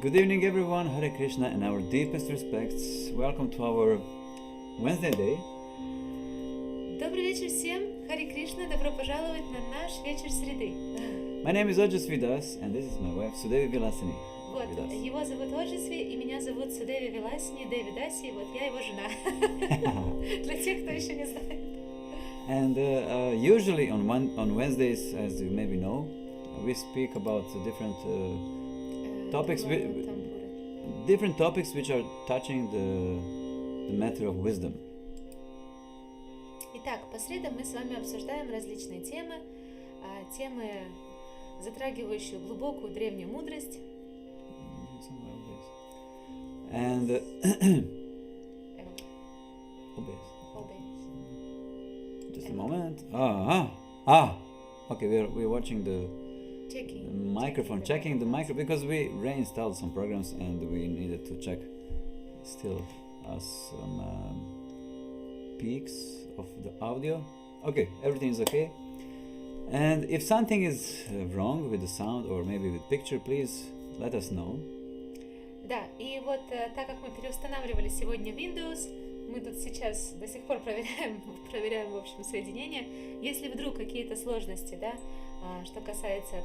Good evening everyone, Hare Krishna and our deepest respects. Welcome to our Wednesday day. Добрый вечер всем, Харе Кришна, добро пожаловать на наш вечер среды. My name is Ojasvi and this is my wife Sudevi Vilasini. Вот, его зовут Ojasvi, и меня зовут Sudevi Vilasini, Devidaси, вот я его жена. Для тех, кто еще не знает. And usually on Wednesdays, as you maybe know, we speak about different topics which are touching the matter of wisdom. Итак, по средам мы с вами обсуждаем различные темы, темы, затрагивающие глубокую древнюю мудрость. And just a moment. Okay, we're watching the microphone, checking the microphone because we reinstalled some programs and we needed to check still some peaks of the audio. Okay, everything is okay. And if something is wrong with the sound or maybe with picture, please let us know. Да, и вот так как мы переустанавливали сегодня Windows, мы тут сейчас до сих пор проверяем в общем, соединение. Если вдруг какие-то сложности, да, что касается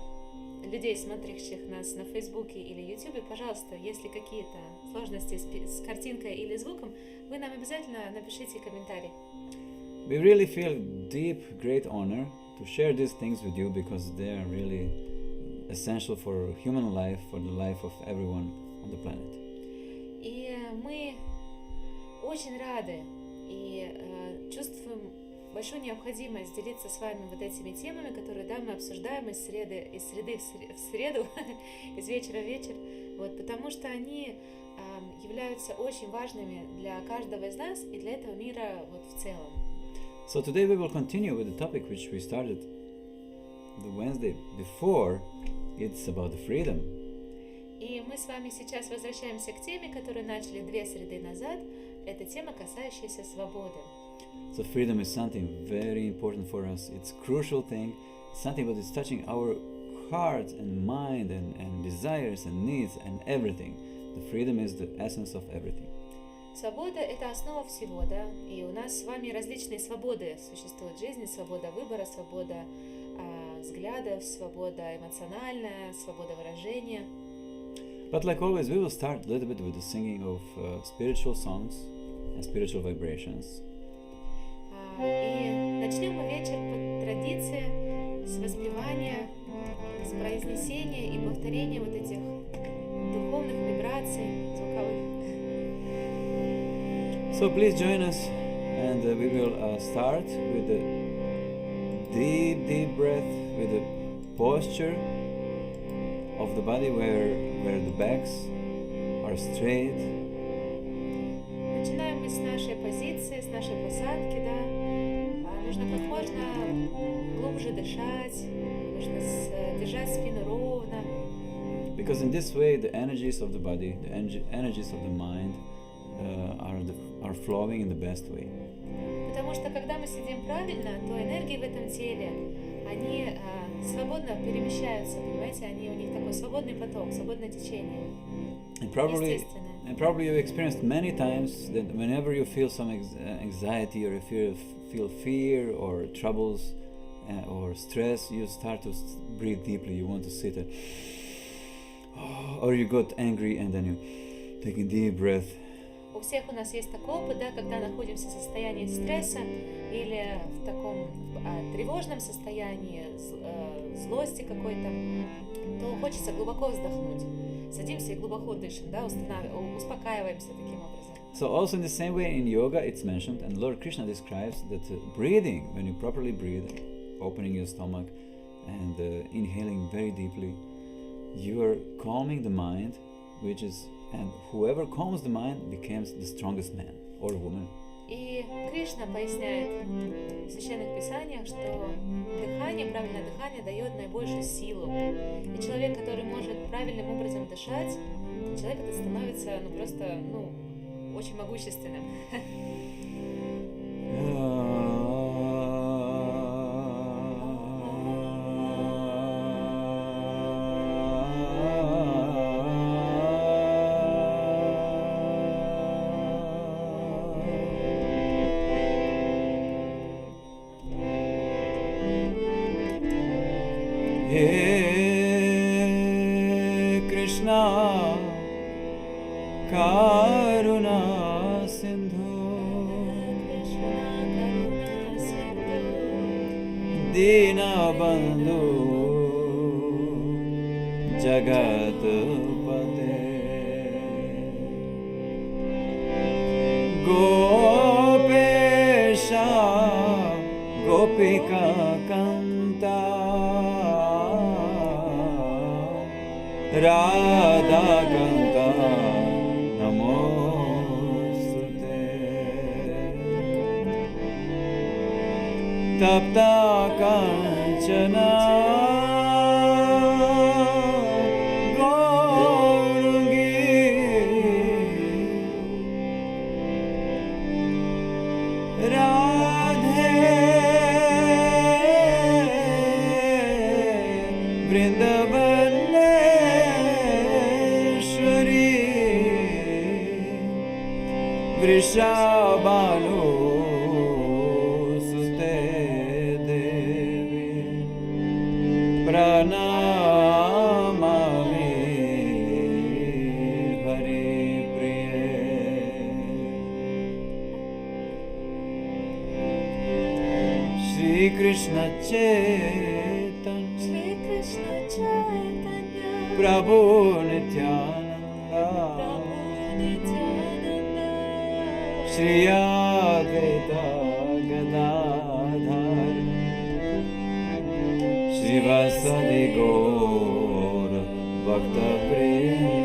людей, смотрящих нас на Фейсбуке или Ютубе, пожалуйста, если какие-то сложности с картинкой или звуком, вы нам обязательно напишите комментарий. We really feel deep, great honor to share these things with you because they are really essential for human life, for the life of everyone on the planet. И мы очень рады и чувствуем большую необходимость делиться с вами вот этими темами, которые, да, мы обсуждаем из среды в среду, из вечера в вечер, вот, потому что они являются очень важными для каждого из нас и для этого мира вот в целом. So today we will continue with the topic which we started the Wednesday before. It's about the freedom. И мы с вами сейчас возвращаемся к теме, которую начали 2 среды назад. Это тема, касающаяся свободы. So freedom is something very important for us. It's a crucial thing. It's something that is touching our heart and mind and desires and needs and everything. The freedom is the essence of everything. Свобода – это основа всего, да? И у нас с вами различные свободы существуют в жизни. Свобода выбора, свобода взглядов, свобода эмоциональная, свобода выражения. But like always, we will start a little bit with the singing of spiritual songs and spiritual vibrations. И начнем мы вечер по традиции с воспевания, с произнесения и повторения вот этих духовных вибраций звуковых. So please join us, and we will start with the deep breath, with the posture of the body where the backs are straight. Начинаем мы с нашей позиции, с нашей посадки, да. Нужно как можно глубже дышать, нужно держать спину ровно. Because in this way, the energies of the body, the energies of the mind are flowing in the best way. Потому что когда мы сидим правильно, то энергии в этом теле, они свободно перемещаются, понимаете, они у них такой свободный поток, свободное течение. And probably you've experienced many times that whenever you feel some anxiety or you feel fear or troubles or stress, you start to breathe deeply. You want to sit there, or you got angry and then you take a deep breath. У всех у нас есть такой опыт, да, когда находимся в состоянии стресса или в таком тревожном состоянии, злости какой-то, то хочется глубоко вздохнуть. Садимся и глубоко дышим, да, успокаиваемся таким образом. So also in the same way in yoga it's mentioned, and Lord Krishna describes that breathing, when you properly breathe, opening your stomach and inhaling very deeply, you are calming the mind, and whoever calms the mind becomes the strongest man or woman. И Кришна поясняет в священных писаниях, что дыхание, правильное дыхание дает наибольшую силу. И человек, который может правильным образом дышать, человек это становится просто очень могущественным. Dinabandhu Jagatpate Gopesha Gopika Kanta Radha Kanta Namostute Tapta Kanchana Vrishabhanu Sute Devi Pranamami Hari Priye Shri Krishna Chaitanya Prabhu Nityananda Shri Advaita Gadadhar Shri Vasadi Gaur Bhakta Vrinda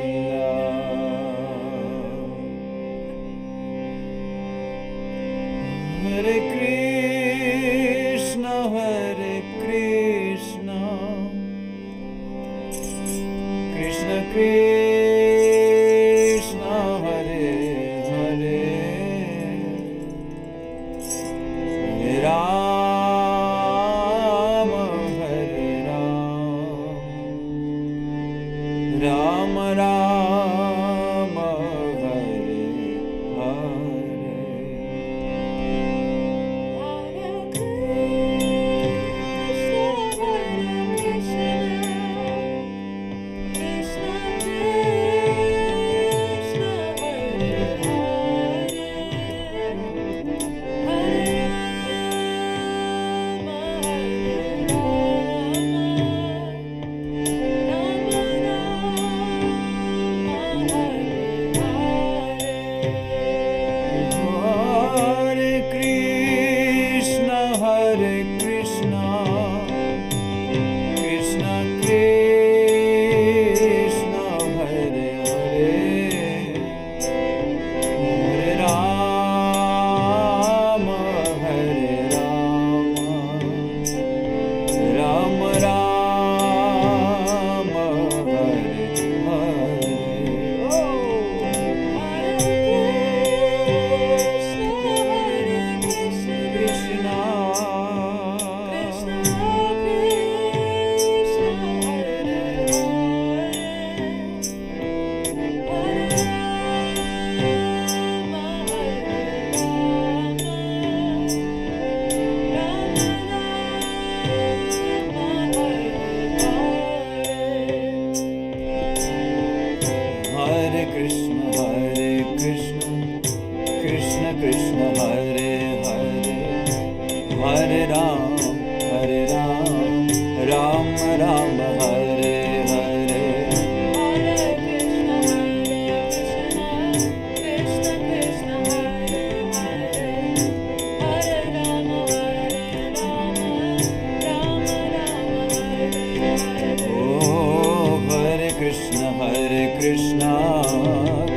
Hare Krishna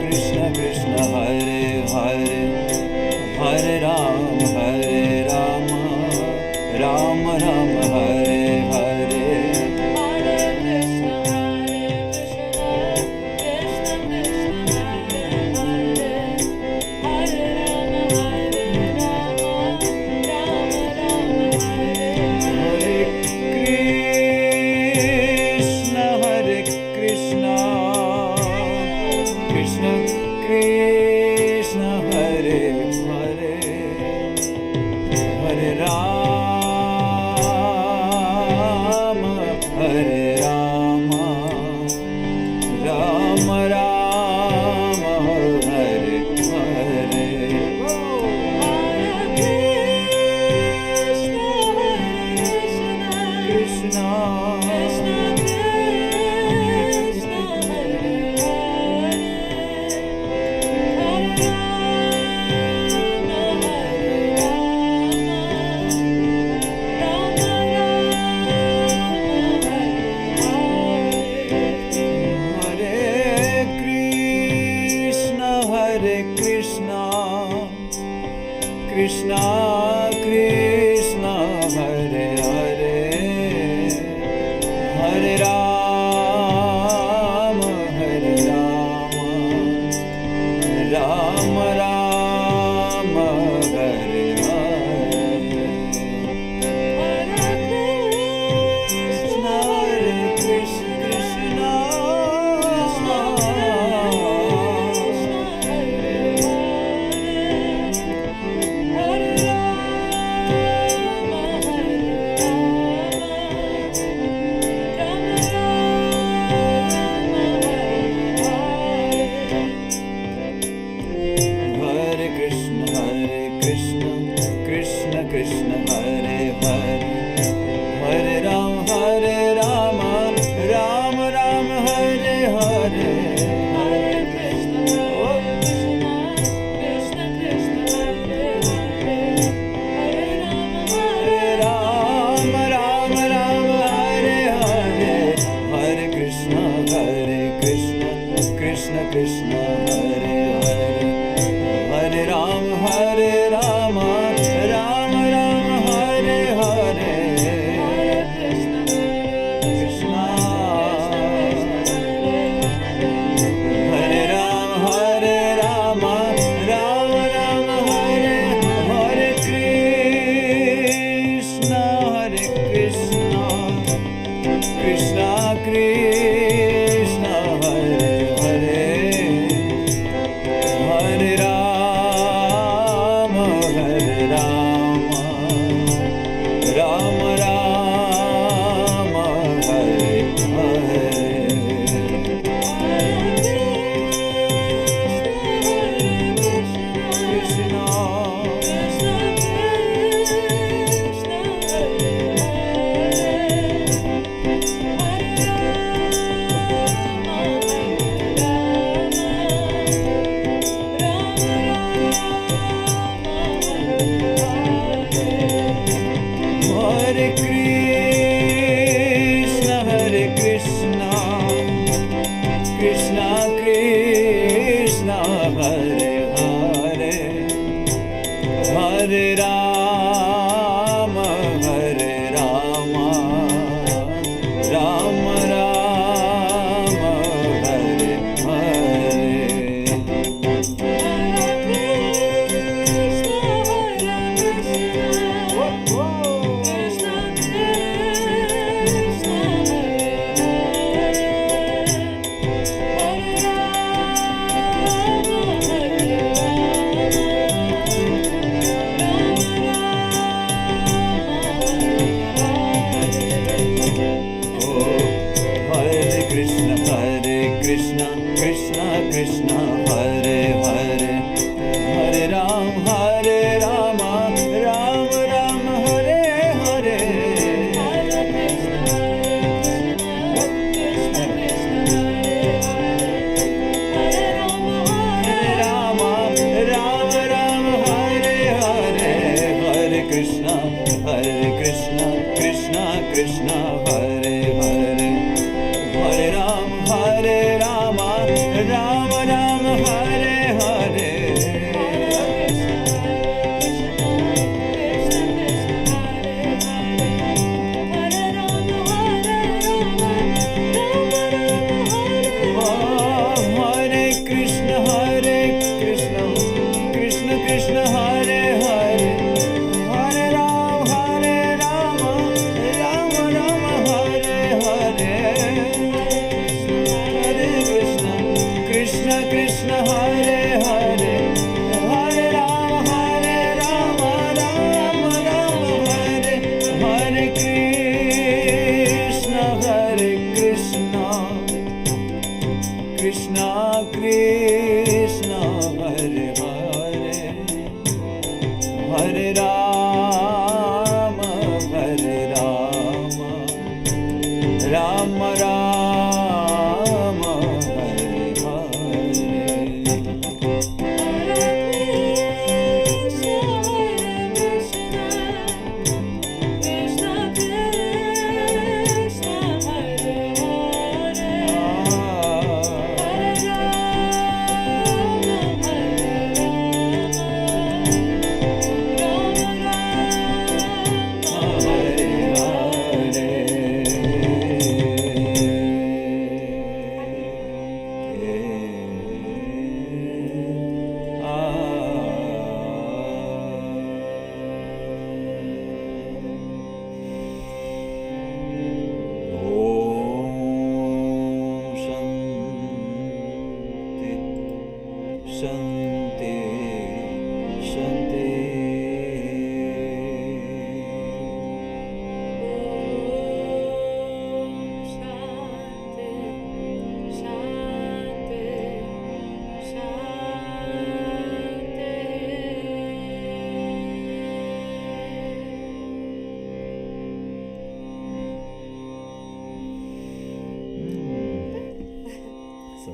Krishna Krishna Hare Hare Rama Hare Rama Rama Hare Hare Krishna Krishna Hare Krishna, Krishna Krishna, Hare Hare, Hare Rama, Hare Rama, Rama Rama, Hare Hare, Hare Krishna, Krishna Krishna, Hare Hare, Hare Rama, Rama Rama, Hare Hare, Hare Krishna, Krishna Krishna, Hare Hare, Hare Rama, Rama Rama, Hare Hare, Hare Krishna, Krishna Krishna, Hare Hare, Hare Rama, Hare Rama. Hare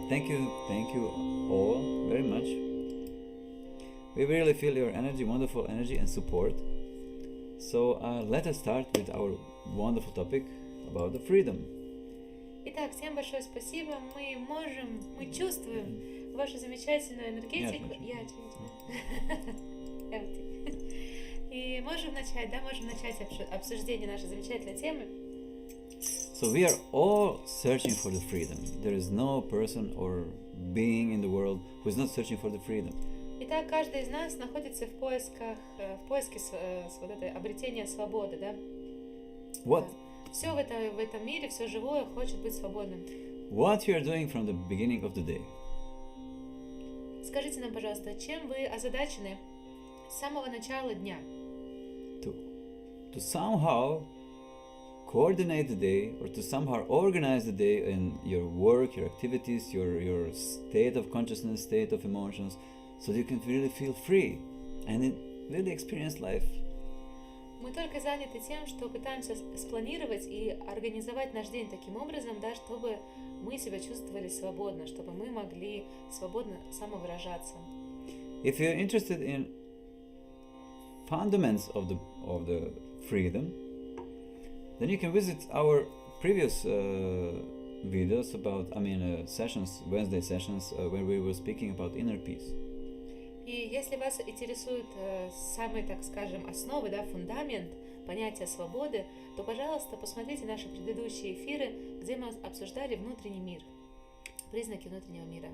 thank you all very much. We really feel your energy, wonderful energy and support. So let us start with our wonderful topic about the freedom. Итак, всем большое спасибо. Мы чувствуем вашу замечательную энергетику. И можем начать обсуждение нашей замечательной темы. So we are all searching for the freedom. There is no person or being in the world who is not searching for the freedom. Итак, каждый из нас находится в поиске вот этой обретения свободы, да? What? Все в этом мире, все живое хочет быть свободным. What you are doing from the beginning of the day? Скажите нам, пожалуйста, чем вы озадачены с самого начала дня? To somehow coordinate the day or to somehow organize the day in your work, your activities, your state of consciousness, state of emotions, so that you can really feel free and really experience life. Мы только заняты тем, что пытаемся спланировать и организовать наш день таким образом, да, чтобы мы себя чувствовали свободно, чтобы мы могли свободно самовыражаться. If you're interested in fundamentals of the freedom, then you can visit our previous videos about, sessions, Wednesday sessions, where we were speaking about inner peace. И если вас интересуют самые, так скажем, основы, да, фундамент понятия свободы, то, пожалуйста, посмотрите наши предыдущие эфиры, где мы обсуждали внутренний мир, признаки внутреннего мира.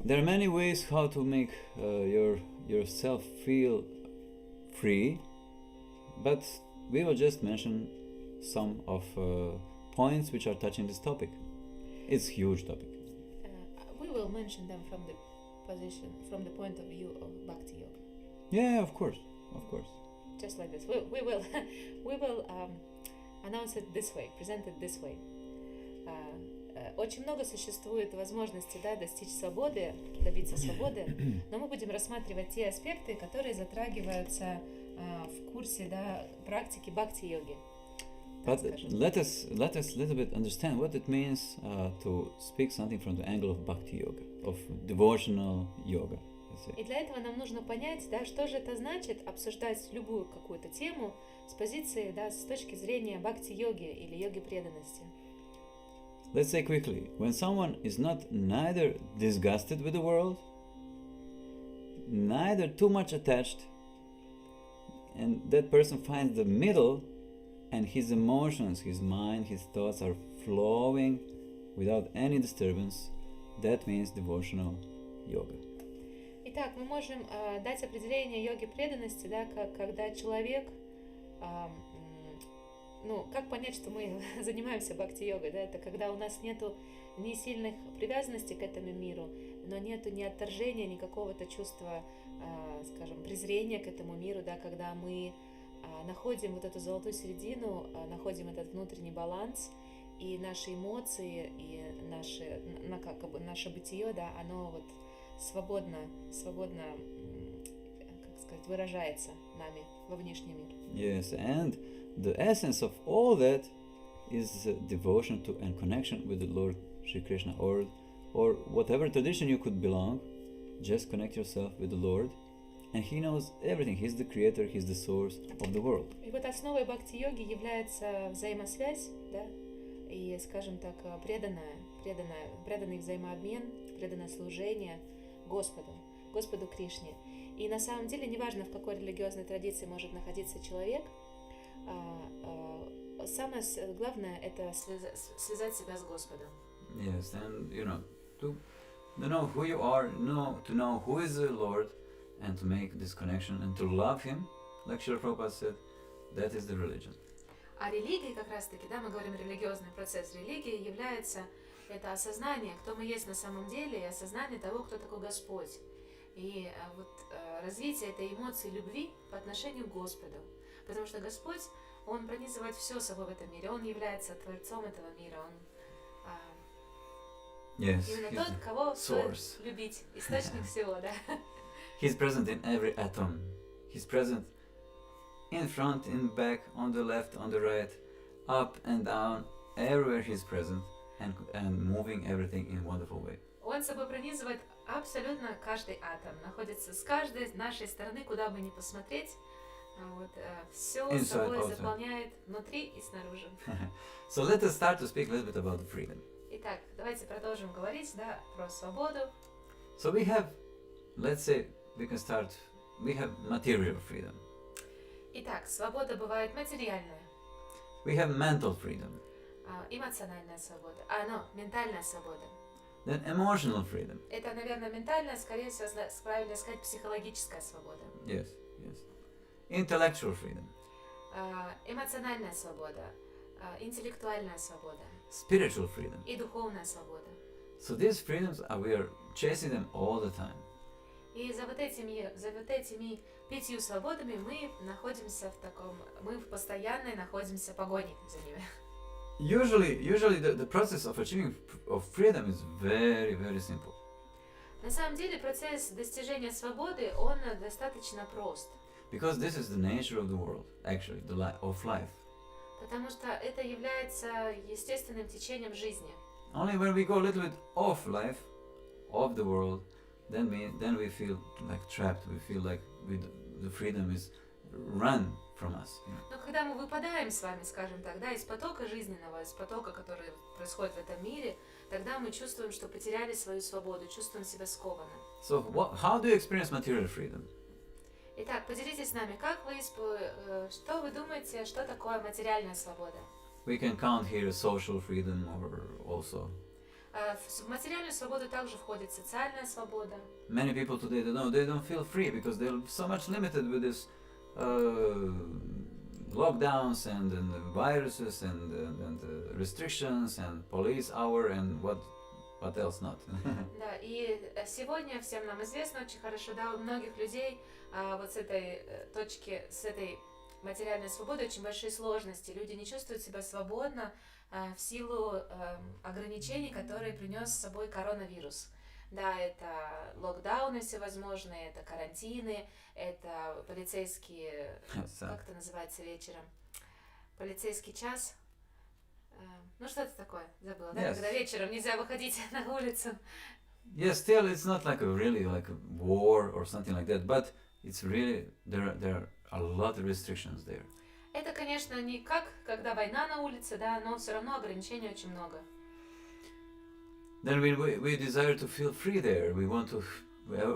There are many ways how to make yourself feel free, but we will just mention some of points which are touching this topic. It's a huge topic. We will mention them from the point of view of Bhakti Yoga. Yeah, of course. Just like this. We will announce it this way, present it this way. Очень много существует возможностей, да, достичь свободы, добиться свободы, но мы будем рассматривать те аспекты, которые затрагиваются в курсе, да, практики бхакти-йоги. But let us little bit understand what it means to speak something from the angle of bhakti yoga, of devotional yoga. И для этого нам нужно понять, да, что же это значит обсуждать любую какую-то тему с позиции, да, с точки зрения бхакти-йоги или йоги преданности. Let's say quickly, when someone is not neither disgusted with the world, neither too much attached, and that person finds the middle, and his emotions, his mind, his thoughts are flowing without any disturbance, that means devotional yoga. Итак, мы можем дать определение йоги преданности, да, когда человек, как понять, что мы занимаемся бхакти-йогой, да, это когда у нас нету ни сильных привязанностей к этому миру, но нету ни отторжения, ни какого-то чувства, скажем, презрения к этому миру, да, когда мы находим вот эту золотую середину, находим этот внутренний баланс, и наши эмоции, и наше бытие, да, оно вот свободно, как сказать, выражается нами во внешний мир. Yes, and the essence of all that is devotion to and connection with the Lord Shri Krishna, or whatever tradition you could belong. Just connect yourself with the Lord. And He knows everything. He's the creator, He's the source of the world. И вот основой бхакти-йоги является взаимосвязь, да, и, скажем так, преданный взаимообмен, преданное служение Господу Кришне. И на самом деле, неважно, в какой религиозной традиции может находиться человек, самое главное — это связать себя с Господом. Yes, and to know who you are, to know who is the Lord, and to make this connection and to love Him, like Srila Prabhupada said, that is the religion. А религия, как раз-таки, да, мы говорим религиозный процесс. Религия является это осознание, кто мы есть на самом деле, и осознание того, кто такой Господь. И вот развитие этой эмоции любви по отношению к Господу. Потому что Господь, Он пронизывает все собой в этом мире. Он является Творцом этого мира. Он именно тот, кого стоит любить. Источник всего, да. He's present in every atom. He's present in front, in back, on the left, on the right, up and down. Everywhere He's present. and moving everything in a wonderful way. Он собой пронизывает абсолютно каждый атом, находится с каждой нашей стороны, куда бы ни посмотреть. Вот, все собой заполняет внутри и снаружи. So let us start to speak a little bit about the freedom. Итак, давайте продолжим говорить, да, про свободу. So we have, let's say, we have material freedom. Итак, свобода бывает материальная. We have mental freedom. Эмоциональная свобода. Ментальная свобода. Then emotional freedom. Это, наверное, ментальная, скорее всего, правильно сказать, психологическая свобода. Yes. Intellectual freedom. Эмоциональная свобода. Интеллектуальная свобода. Spiritual freedom. И духовная свобода. So these freedoms, we are chasing them all the time. И за вот этими 5 свободами мы постоянно находимся в погоне за ними. Usually the process of achieving of freedom is very, very simple. На самом деле процесс достижения свободы, он достаточно прост. Because this is the nature of the world, actually, of life. Потому что это является естественным течением жизни. Only when we go a little bit off life, off the world, then we feel like trapped. We feel like the freedom is run from us. Но когда мы выпадаем с вами, скажем так, да, из потока жизненного, из потока, который происходит в этом мире, тогда мы чувствуем, что потеряли свою свободу, чувствуем себя скованно. So how do you experience material freedom? Итак, поделитесь с нами, что вы думаете, что такое материальная свобода? We can count here social freedom or also. В материальную свободу также входит социальная свобода. Many people today they don't feel free because they're so much limited with this lockdowns and viruses and restrictions and police hour and what else not. Да, и сегодня всем нам известно очень хорошо, да, у многих людей вот с этой точки, с этой материальной свободой очень большие сложности. Люди не чувствуют себя свободно в силу ограничений, которые принес с собой коронавирус. Да, это локдауны всевозможные, это карантины, это полицейские, как это называется вечером, полицейский час. Ну что-то такое, забыла, да? Когда вечером нельзя выходить на улицу. Yes, still it's not like a war or something like that, but it's really there are a lot of restrictions there. Это, конечно, не как когда война на улице, да, но все равно ограничений очень много. Then we desire to feel free there. We want to,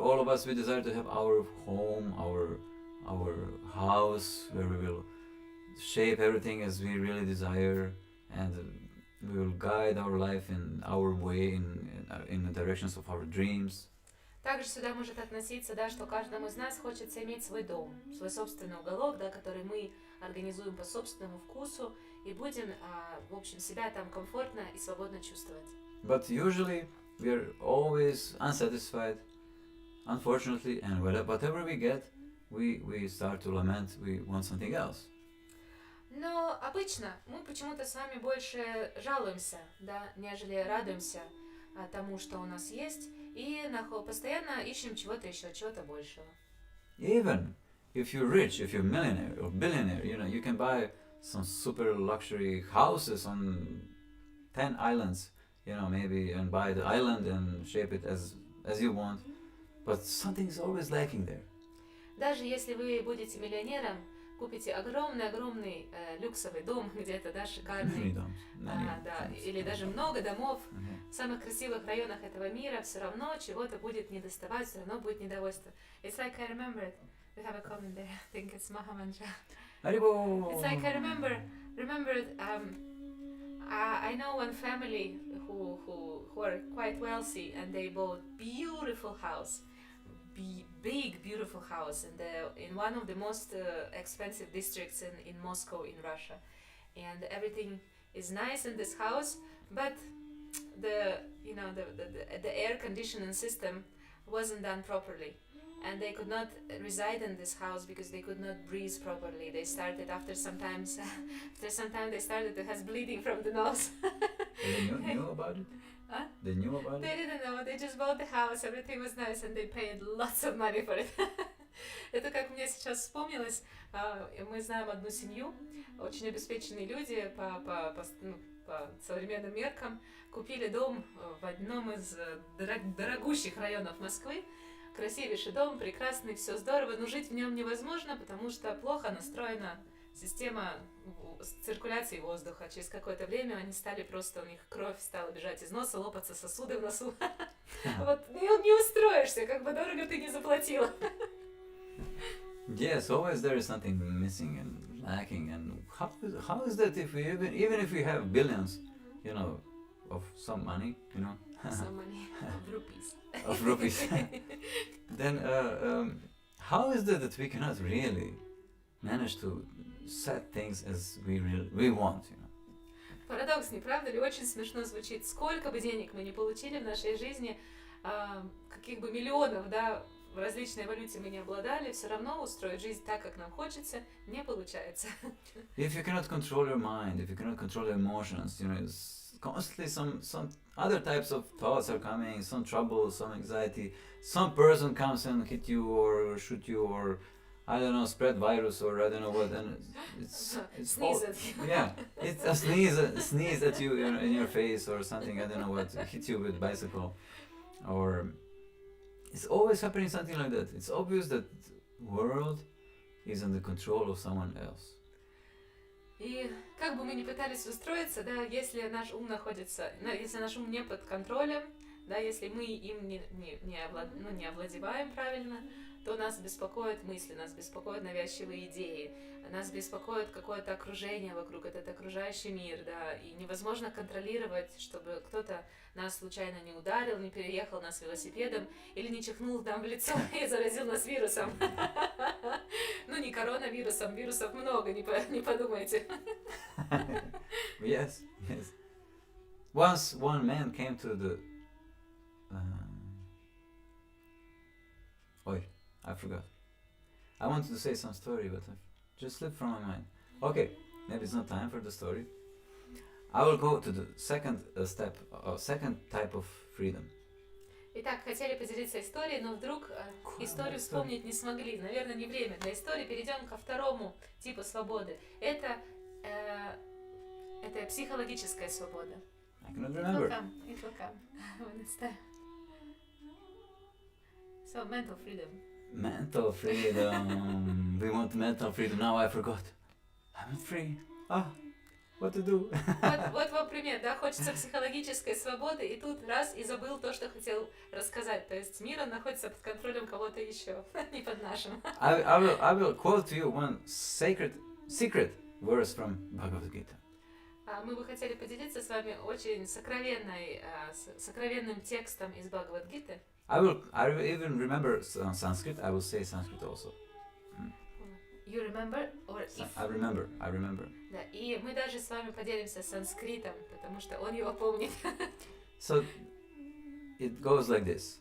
all of us, we desire to have our home, our house, where we will shape everything as we really desire, and we will guide our life in our way, in the directions of our dreams. Также сюда может относиться, да, что каждому из нас хочется иметь свой дом, свой собственный уголок, да, который мы организуем по собственному вкусу и будем, в общем, себя там комфортно и свободно чувствовать. But usually we are always unsatisfied, unfortunately, and whatever we get, we start to lament. We want something else. Но обычно мы почему-то с вами больше жалуемся, да, нежели радуемся тому, что у нас есть, и постоянно ищем чего-то еще, чего-то большего. Even if you're rich, if you're millionaire or billionaire, you can buy some super luxury houses on 10 islands, maybe, and buy the island and shape it as you want, but something is always lacking there. Даже если вы будете миллионером, купите огромный люксовый дом где-то, да, шикарный, да, или даже много домов в самых красивых районах этого мира, все равно чего-то будет недоставать, все равно будет недовольство. It's like I remember it. We have a comment there. I think it's Mahamandra. It's like I remember it. I know one family who are quite wealthy, and they bought beautiful house. Big beautiful house in one of the most expensive districts in Moscow, in Russia, and everything is nice in this house, but the air conditioning system wasn't done properly, and they could not reside in this house because they could not breathe properly. They started after some time they started to have bleeding from the nose. They knew about it? Huh? They knew about it? They didn't know. They just bought the house. Everything was nice, and they paid lots of money for it. Это как мне сейчас вспомнилось. Мы знаем одну семью, очень обеспеченные люди по современным меркам, купили дом в одном из дорогущих районов Москвы. Красивейший дом, прекрасный, все здорово, но жить в нем невозможно, потому что плохо настроена система циркуляции воздуха. Через какое-то время они стали просто, у них кровь стала бежать из носа, лопаться сосуды в носу. Вот не устроишься, как бы дорого ты не заплатила. Yes, always there is something missing and lacking. And how is that if we even if we have billions, you know, of some money, you know, Some money of rupees. of rupees, then how is that we cannot really manage to set things as we want, you know? Парадокс, не правда ли? Очень смешно звучит. Сколько бы денег мы не получили в нашей жизни, каких бы миллионов, да, в различной валюте мы не обладали, все равно устроить жизнь так, как нам хочется, не получается. If you cannot control your mind, if you cannot control your emotions, you know, it's constantly some other types of thoughts are coming, some trouble, some anxiety, some person comes and hit you or shoot you or I don't know, spread virus or I don't know what, and it's Sneeze at you. yeah, it's a sneeze at you in your face or something, I don't know what, hit you with bicycle, or it's always happening something like that. It's obvious that the world is under control of someone else. И как бы мы ни пытались устроиться, да, если наш ум находится, если наш ум не под контролем, да, если мы им не овладеваем правильно, то нас беспокоят мысли, нас беспокоят навязчивые идеи, нас беспокоит какое-то окружение вокруг, этот окружающий мир, да, и невозможно контролировать, чтобы кто-то нас случайно не ударил, не переехал нас велосипедом или не чихнул нам в лицо и заразил нас вирусом. Ну, не коронавирусом, вирусов много, не подумайте. Yes. Once one man came to the... I forgot. I wanted to say some story, but it just slipped from my mind. Okay, maybe it's not time for the story. I will go to the second step, second type of freedom. Итак, хотели поделиться историей, но вдруг историю вспомнить не смогли. Наверное, не время для истории. Перейдем ко второму типу свободы. Это психологическая свобода. I cannot remember. It will come when it's time. So, mental freedom. Mental freedom. We want mental freedom. Now I forgot. I'm not free. What to do? Вот вам пример, да, хочется психологической свободы, и тут раз и забыл то, что хотел рассказать. То есть мир находится под контролем кого-то еще, не под нашим. I will quote to you one secret verse from Bhagavad Gita. Мы бы хотели поделиться с вами очень сокровенным текстом из Бхагавад-гиты. I will even remember Sanskrit. I will say Sanskrit also. You remember? Or if... I remember. Да, и мы даже с вами поделимся санскритом, потому что он его помнит. So, it goes like this.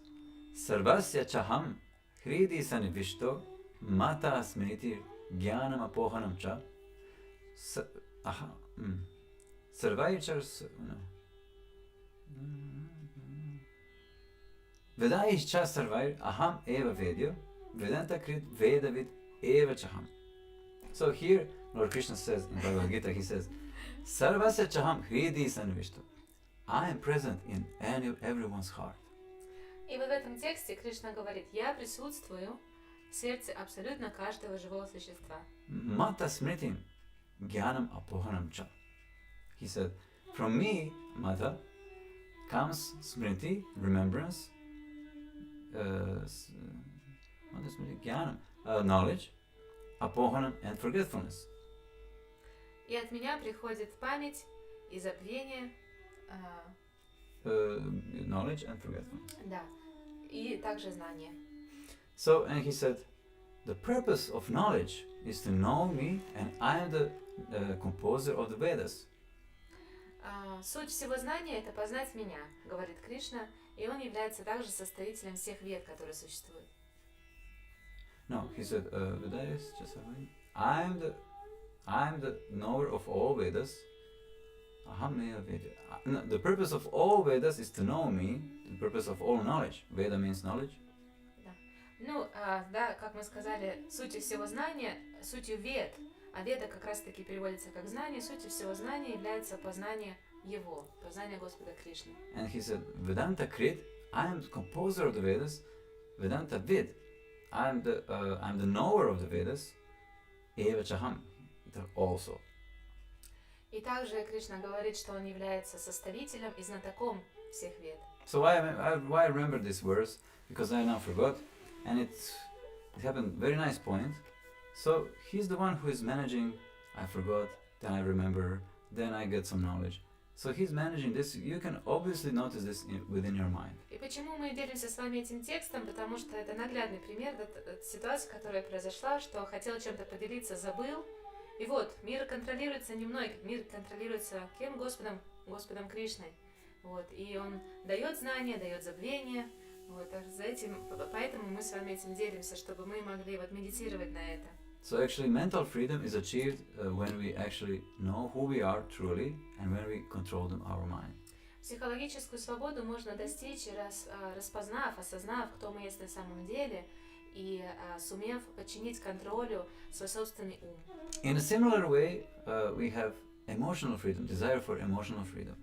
Sarvasya chaham hridi sanivishto mata smriti jnanam apohanam cha sarvaichars Vedaish cha sarvair aham eva vedyo vedanta krit vedavid eva chaham. So here Lord Krishna says in Bhagavad Gita, he says, Sarvasya chaham hridi sanvishto. I am present in everyone's heart. И вот в этом тексте Кришна говорит, я присутствую в сердце абсолютно каждого живого существа. Mata smritim jnanam apohanam cha. He said, from me, Mata, comes smriti, remembrance, knowledge, apohanam, and forgetfulness. И от меня приходит память и забвение. Knowledge and forgetfulness. Да, и также знание. So, and he said, the purpose of knowledge is to know me, and I am the composer of the Vedas. Суть всего знания — это познать меня, говорит Кришна, и он является также составителем всех вед, которые существуют. No, he said, Vedas, just I'm the knower of all Vedas. No, the purpose of all Vedas is to know me. The purpose of all knowledge. Veda means knowledge. Да. Ну, да, как мы сказали, сутью всего знания, сутью вед, а веда как раз-таки переводится как знание, сутью всего знания является познание Его, познание Господа Кришны. And he said, Vedanta Krit, I am the composer of the Vedas, Vedanta Vid, I'm the knower of the Vedas, Eva Chaham, also. И также Кришна говорит, что он является составителем и знатоком всех вед. So why I remember this verse? Because I now forgot, and it happened. Very nice point. So he's the one who is managing. I forgot, then I remember, then I get some knowledge. So he's managing this. You can obviously notice this within your mind. И почему мы делимся с вами этим текстом? Потому что это наглядный пример ситуации, которая произошла, что хотел чем-то поделиться, забыл. И вот, мир контролируется не мной, мир контролируется кем? Господом Кришной. Вот, и он дает знания, дает забвение. Вот, за этим, поэтому мы с вами этим делимся, чтобы мы могли вот медитировать на это. So actually mental freedom is achieved when we actually know who we are truly and when we control our mind. Психологическую свободу можно достичь, распознав, осознав, кто мы есть на самом деле, и сумев подчинить контролю свой собственный ум. In a similar way, we have emotional freedom, desire for emotional freedom.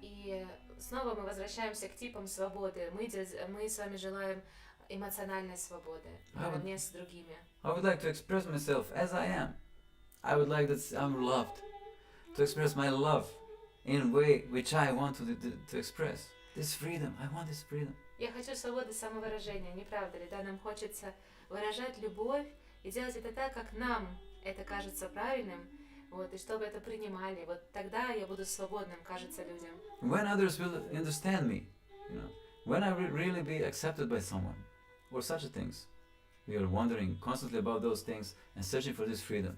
И снова мы возвращаемся к типам свободы. Мы с вами желаем эмоциональной свободы наравне с другими. I would like to express myself as I am. I would like that I'm loved. To express my love in a way which I want to express. This freedom, I want this freedom. Я хочу свободы самовыражения, не правда ли? Да, нам хочется выражать любовь и делать это так, как нам это кажется правильным, вот, и чтобы это принимали. Вот тогда я буду свободным, кажется людям. When others will understand me, when I will really be accepted by someone, or such things. We are wondering constantly about those things and searching for this freedom,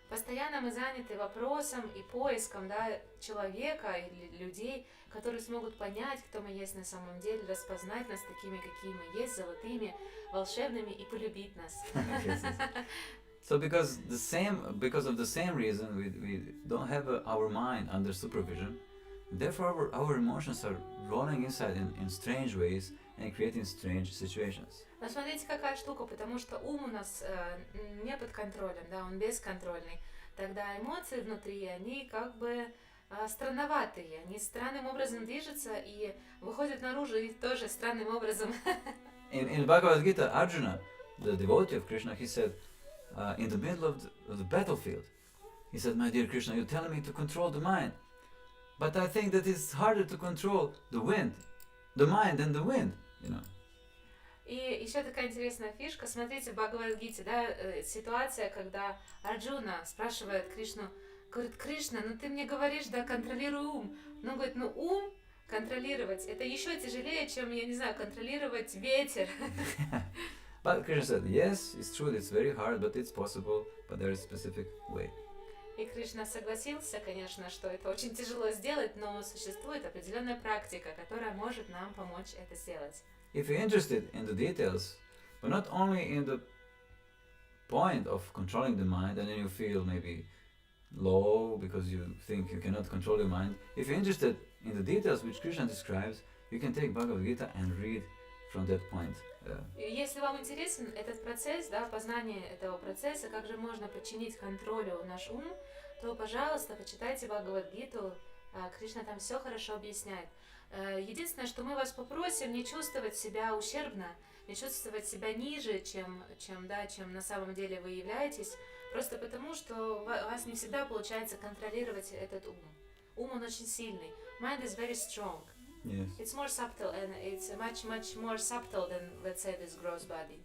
Постоянно мы заняты вопросом и поиском, да, человека или людей, которые смогут понять, кто мы есть на самом деле, распознать нас такими, какими мы есть, золотыми, волшебными и полюбить нас. So because of the same reason we don't have our mind under supervision, therefore our emotions are rolling inside in strange ways and creating strange situations. Но смотрите, какая штука, потому что ум у нас не под контролем, да, он бесконтрольный. Тогда эмоции внутри, они как бы странноватые, они странным образом движутся и выходят наружу и тоже странным образом. In Bhagavad Gita, Arjuna, the devotee of Krishna, he said, in the middle of the battlefield, he said, my dear Krishna, you're telling me to control the mind, but I think that it's harder to control the mind than the wind, И еще такая интересная фишка, смотрите, в Бхагавад-гите, да, ситуация, когда Арджуна спрашивает Кришну, говорит, Кришна, ну ты мне говоришь, да, контролируй ум. Но он говорит, ну ум контролировать, это еще тяжелее, чем, я не знаю, контролировать ветер. But Krishna said, yes, it's true, it's very hard, but it's possible, but there is a specific way. И Кришна согласился, конечно, что это очень тяжело сделать, но существует определенная практика, которая может нам помочь это сделать. If you're interested in the details, but not only in the point of controlling the mind, and then you feel maybe low because you think you cannot control your mind. If you're interested in the details which Krishna describes, you can take Bhagavad Gita and read from that point. Если вам интересен этот процесс, да, познание этого процесса, как же можно подчинить контролю наш ум, то, пожалуйста, почитайте Бхагавад-гиту, Кришна там все хорошо объясняет. Единственное, что мы вас попросим, не чувствовать себя ущербно, не чувствовать себя ниже, чем на самом деле вы являетесь, просто потому, что у вас не всегда получается контролировать этот ум. Ум, он очень сильный. Mind is very strong. Yes. It's more subtle, and it's much more subtle than, let's say, this gross body.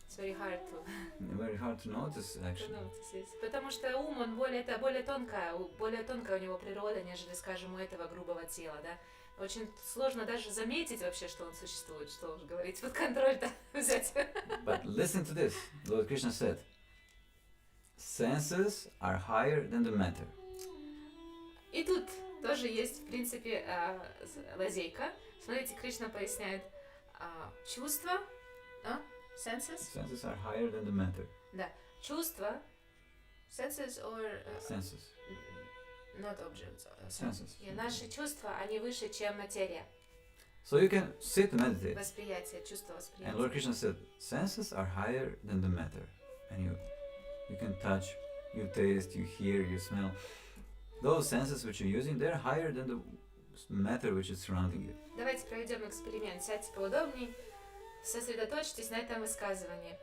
It's very hard to notice, actually. Yes. Потому что ум, он более тонкая у него природа, нежели, скажем, у этого грубого тела, да. Очень сложно даже заметить вообще, что он существует, что уж говорить, под контроль-то взять. But listen to this. Lord Krishna said, senses are higher than the matter. И тут тоже есть, в принципе, лазейка. Смотрите, Кришна поясняет чувства, senses. Senses are higher than the matter. Да, чувства, senses or... senses. Not objects. Senses. И наши чувства, они выше, чем материя. So you can sit and meditate. Восприятие, чувство восприятия. And Lord Krishna said, senses are higher than the matter. And you can touch, you taste, you hear, you smell. those senses which you're using, they're higher than the matter which is surrounding you. Давайте проведем эксперимент. Сядьте поудобнее, сосредоточьтесь на этом высказывании.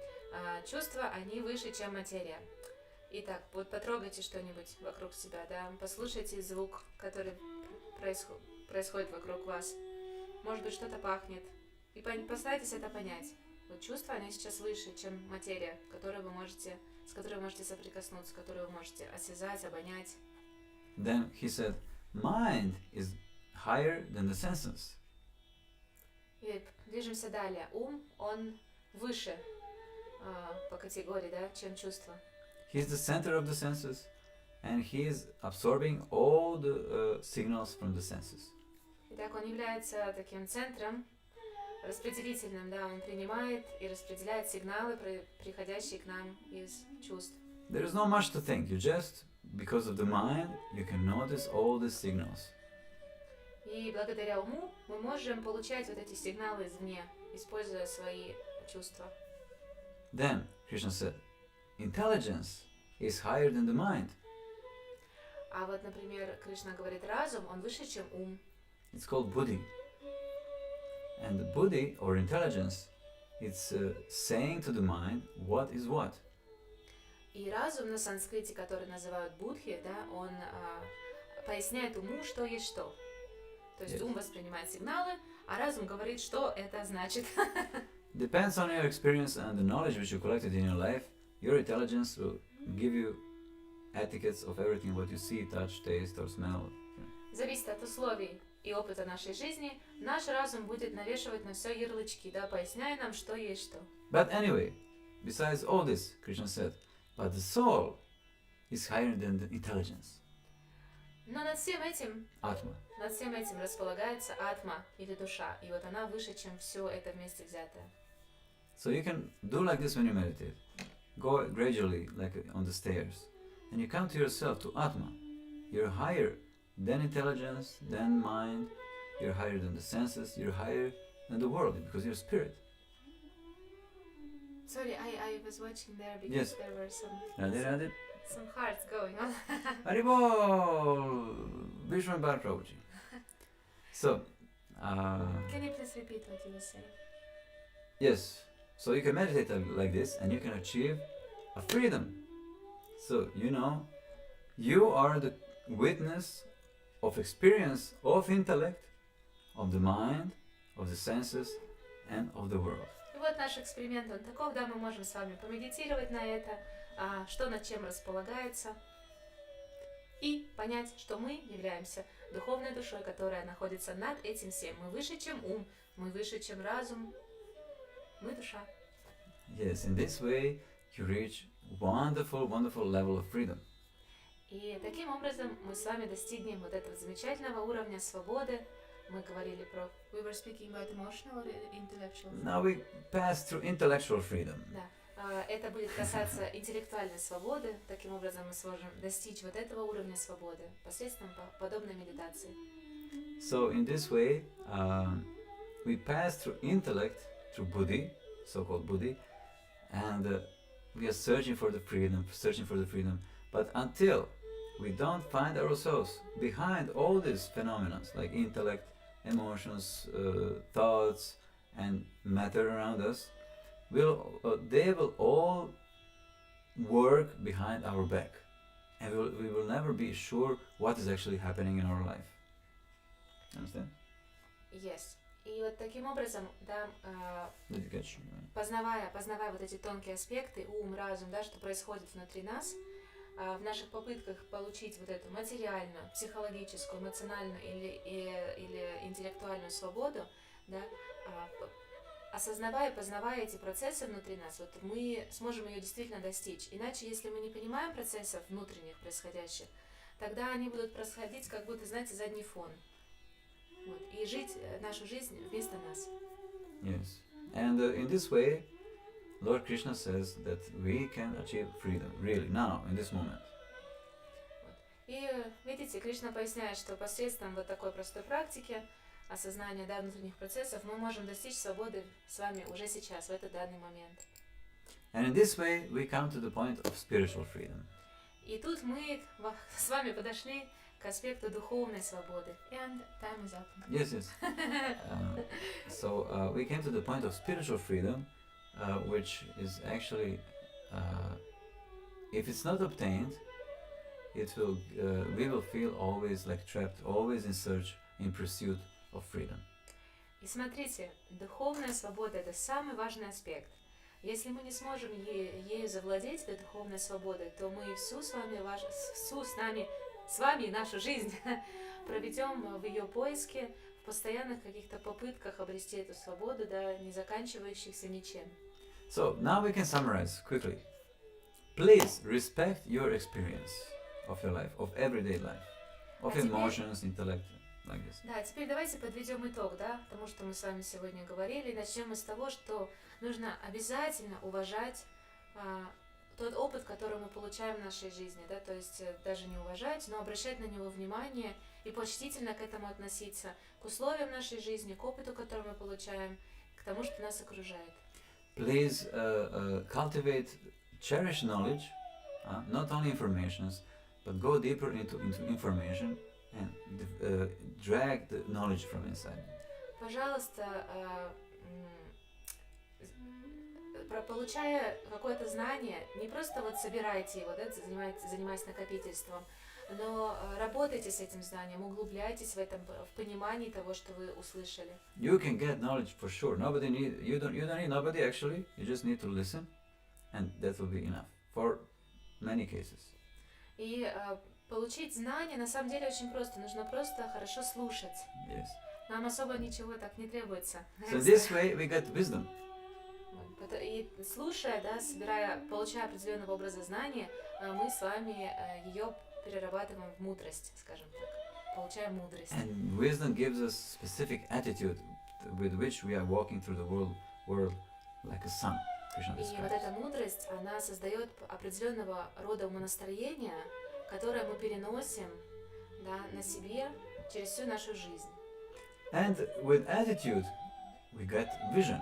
Чувства, они выше, чем материя. Итак, вот потрогайте что-нибудь вокруг себя, да, послушайте звук, который происходит вокруг вас. Может быть, что-то пахнет. И постарайтесь это понять. Вот чувства, они сейчас выше, чем материя, с которой вы можете соприкоснуться, которую вы можете осязать, обонять. Then he said, mind is higher than the senses. И движемся далее. Ум, он выше по категории, да, чем чувства. He's the center of the senses, and he is absorbing all the signals from the senses. Итак, он является таким центром, распределительным, да, он принимает и распределяет сигналы, приходящие к нам из чувств. There is not much to think. You just, because of the mind, you can notice all the signals. И благодаря уму мы можем получать вот эти сигналы извне, используя свои чувства. Then Krishna said, intelligence is higher than the mind. А вот, например, Кришна говорит, разум, он выше, чем ум. It's called buddhi. And the buddhi, or intelligence, it's saying to the mind what is what. И разум на санскрите, который называют будхи, да, он поясняет уму, что есть что. То есть ум воспринимает сигналы, а разум говорит, что это значит. Depends on your experience and the knowledge which you collected in your life. Your intelligence will give you etiquettes of everything what you see, touch, taste or smell. Зависит от условий и опыта нашей жизни. Наш разум будет навешивать на все ярлычки, да, поясняя нам, что есть что. But anyway, besides all this, Krishna said, but the soul is higher than the intelligence. Но над всем этим располагается атма или душа, и вот она выше, чем все это вместе взятое. So you can do like this when you meditate. Go gradually, like on the stairs, and you come to yourself, to Atma. You're higher than intelligence, than mind. You're higher than the senses. You're higher than the world because you're spirit. Sorry, I was watching there because there were some hearts going on. Haribol! Vishwambar Prabhuji. So, can you please repeat what you were saying? Yes. So you can meditate like this and you can achieve a freedom. So, you know, you are the witness of experience of intellect, of the mind, of the senses and of the world. И вот наш эксперимент, он таков, да, мы можем с вами помедитировать на это, что над чем располагается, и понять, что мы являемся духовной душой, которая находится над этим всем. Мы выше, чем ум, мы выше, чем разум, мы душа. Yes, in this way you reach wonderful, wonderful level of freedom. И таким образом мы с вами достигнем вот этого замечательного уровня свободы. Мы говорили про... We were speaking about emotional or intellectual freedom. Now we pass through intellectual freedom. Да. Это будет касаться интеллектуальной свободы. Таким образом мы сможем достичь вот этого уровня свободы посредством подобной медитации. So in this way, we pass through intellect, through buddhi, so-called buddhi, and we are searching for the freedom, but until we don't find ourselves behind all these phenomena, like intellect, emotions, thoughts, and matter around us, they will all work behind our back, and we will never be sure what is actually happening in our life. Understand? Yes. И вот таким образом, да, познавая вот эти тонкие аспекты, ум, разум, да, что происходит внутри нас, в наших попытках получить вот эту материальную, психологическую, эмоциональную или интеллектуальную свободу, да, осознавая, познавая эти процессы внутри нас, вот мы сможем ее действительно достичь. Иначе, если мы не понимаем процессов внутренних происходящих, тогда они будут происходить, как будто, знаете, задний фон. Вот, и жить нашу жизнь вместо нас. Yes. And in this way, Lord Krishna says that we can achieve freedom, really, now, in this moment. И видите, Кришна поясняет, что посредством вот такой простой практики, осознания, да, внутренних процессов, мы можем достичь свободы с вами уже сейчас, в этот данный момент. And in this way, we come to the point of spiritual freedom. И тут мы с вами подошли к аспекту духовной свободы. And time is up. Yes, yes. So we came to the point of spiritual freedom, which is actually, if it's not obtained, it will, we will feel always like trapped, always in search, in pursuit of freedom. И смотрите, духовная свобода — это самый важный аспект. Если мы не сможем ею завладеть, этой духовной свободой, то мы всю с вами и нашу жизнь проведем в ее поиске, в постоянных каких-то попытках обрести эту свободу, да, не заканчивающихся ничем. So now we can summarize quickly. Please respect your experience of your life, of everyday life, of emotions, intellect, like this. Да, теперь давайте подведем итог, да, тому, что мы с вами сегодня говорили. Начнем мы с того, что нужно обязательно уважать тот опыт, который мы получаем в нашей жизни, да, то есть даже не уважать, но обращать на него внимание и почтительно к этому относиться, к условиям нашей жизни, к опыту, который мы получаем, к тому, что нас окружает. Please cultivate, cherish knowledge, not only informations, but go deeper into information and drag the knowledge from inside. Пожалуйста, получая какое-то знание, не просто вот собирайте его, да, занимаясь накопительством, но работайте с этим знанием, углубляйтесь в этом, в понимании того, что вы услышали. You can get knowledge for sure. You don't need nobody actually. You just need to listen, and that will be enough for many cases. И получить знания на самом деле очень просто. Нужно просто хорошо слушать. Yes. Нам особо ничего так не требуется. So this way we get wisdom. И слушая, да, получая определенного образа знания, мы с вами ее перерабатываем в мудрость, скажем так. Получаем мудрость. And wisdom gives us specific attitude with which we are walking through the world like a sun. И вот эта мудрость, она создает определенного рода умонастроение, которое мы переносим, да, на себе через всю нашу жизнь. And with attitude we get vision.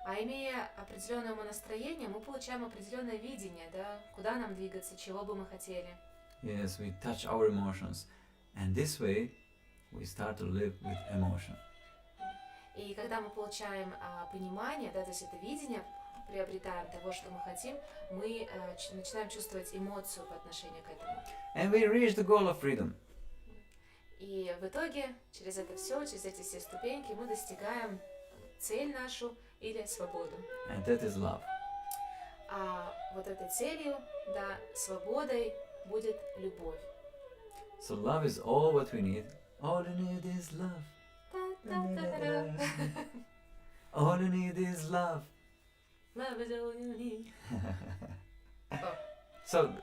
А имея определенное умонастроение, мы получаем определенное видение, да, куда нам двигаться, чего бы мы хотели. Yes, we touch our emotions, and this way we start to live with emotion. И когда мы получаем понимание, да, то есть это видение, приобретаем того, что мы хотим, мы начинаем чувствовать эмоцию по отношению к этому. And we reach the goal of freedom. И в итоге, через это все, через эти все ступеньки, мы достигаем цель нашу или свободу. And that is love. А вот этой целью, да, свободой будет любовь. So love is all what we need. All you need is love. All you need is love. Love is all you need. So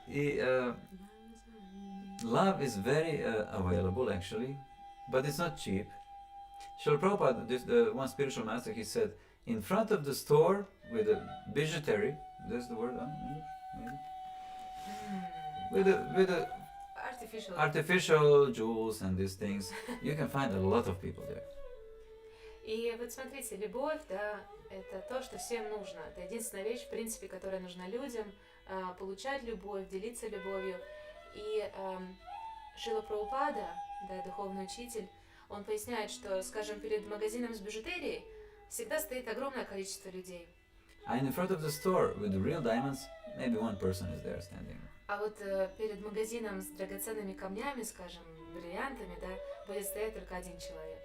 love is very available actually, but it's not cheap. Srila Prabhupada, one spiritual master, he said, in front of the store with a bijouterie, that's the word, maybe? With the artificial jewels and these things, you can find a lot of people there. И вот смотрите, любовь, да, это то, что всем нужно. Это единственная вещь, в принципе, которая нужна людям, получать любовь, делиться любовью. И Шрила Прабхупада, да, духовный учитель, он поясняет, что, скажем, перед магазином с бижутерией всегда стоит огромное количество людей. And in front of the store with the real diamonds, maybe one person is there standing. А вот перед магазином с драгоценными камнями, скажем, бриллиантами, да, будет стоять только один человек.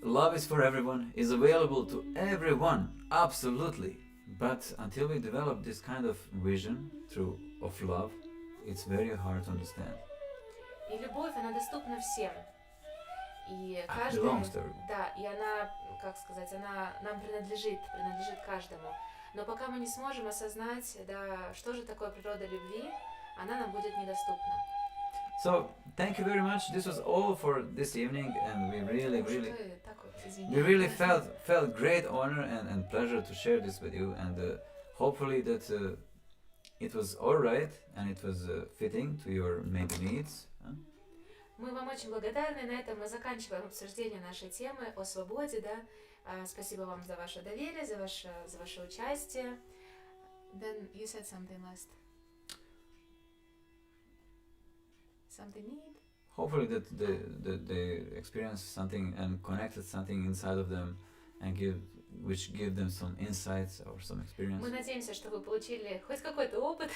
Love is for everyone, is available to everyone, absolutely. But until we develop this kind of vision of love, it's very hard to understand. И любовь, она доступна всем. И каждому, да, и она, как сказать, она нам принадлежит каждому. Но пока мы не сможем осознать, да, что же такое природа любви, она нам будет недоступна. So, thank you very much. This was all for this evening, and we really felt great honor and pleasure to share this with you, and hopefully that it was all right and it was fitting to your maybe needs. Мы вам очень благодарны. На этом мы заканчиваем обсуждение нашей темы о свободе, да. Спасибо вам за ваше доверие, за ваше участие. Then you said something last. something neat. Hopefully that they experience something and connected something inside of them and which give them some insights or some experience. Мы надеемся, что вы получили хоть какой-то опыт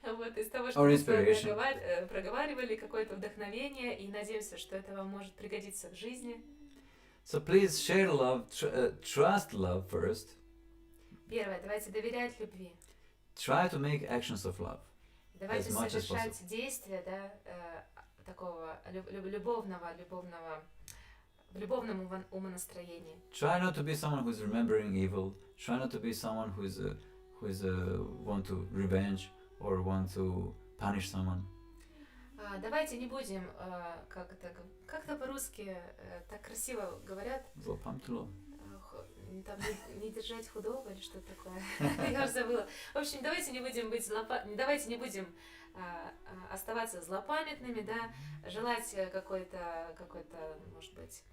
вот из того, что Or мы с вами inspiration. проговаривали, какое-то вдохновение, и надеемся, что это вам может пригодиться в жизни. So please share love, trust love first. Первое, давайте доверять любви. Try to make actions of love. Давайте As much as совершать действия, да, такого в любовном умонастроении. Try not to be someone who's remembering evil. Try not to be someone who's want to revenge or want to punish someone. Давайте не будем, как-то по-русски так красиво говорят. Злопамятно. Там не держать худого или что-то такое. Я уже забыла. В общем, давайте не будем оставаться злопамятными, да, желать какой-то, может быть,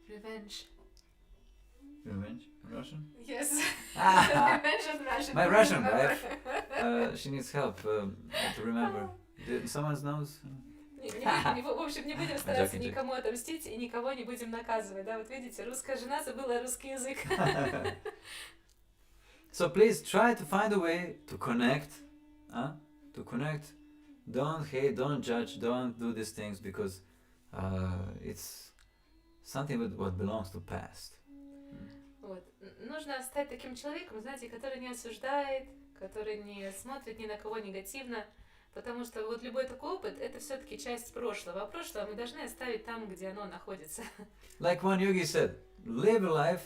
revenge. Revenge? Russian? Yes. Revenge in Russian. My Russian wife, she needs help to remember. Someone knows? В общем, не будем стараться никому отомстить и никого не будем наказывать. Да, вот видите, русская жена забыла русский язык. So please try to find a way to connect. Don't hate, don't judge, don't do these things because it's something what belongs to past. Вот. Нужно стать таким человеком, знаете, который не осуждает, который не смотрит ни на кого негативно, потому что вот любой такой опыт — это все-таки часть прошлого, а прошлое мы должны оставить там, где оно находится. Like one yogi said, live a life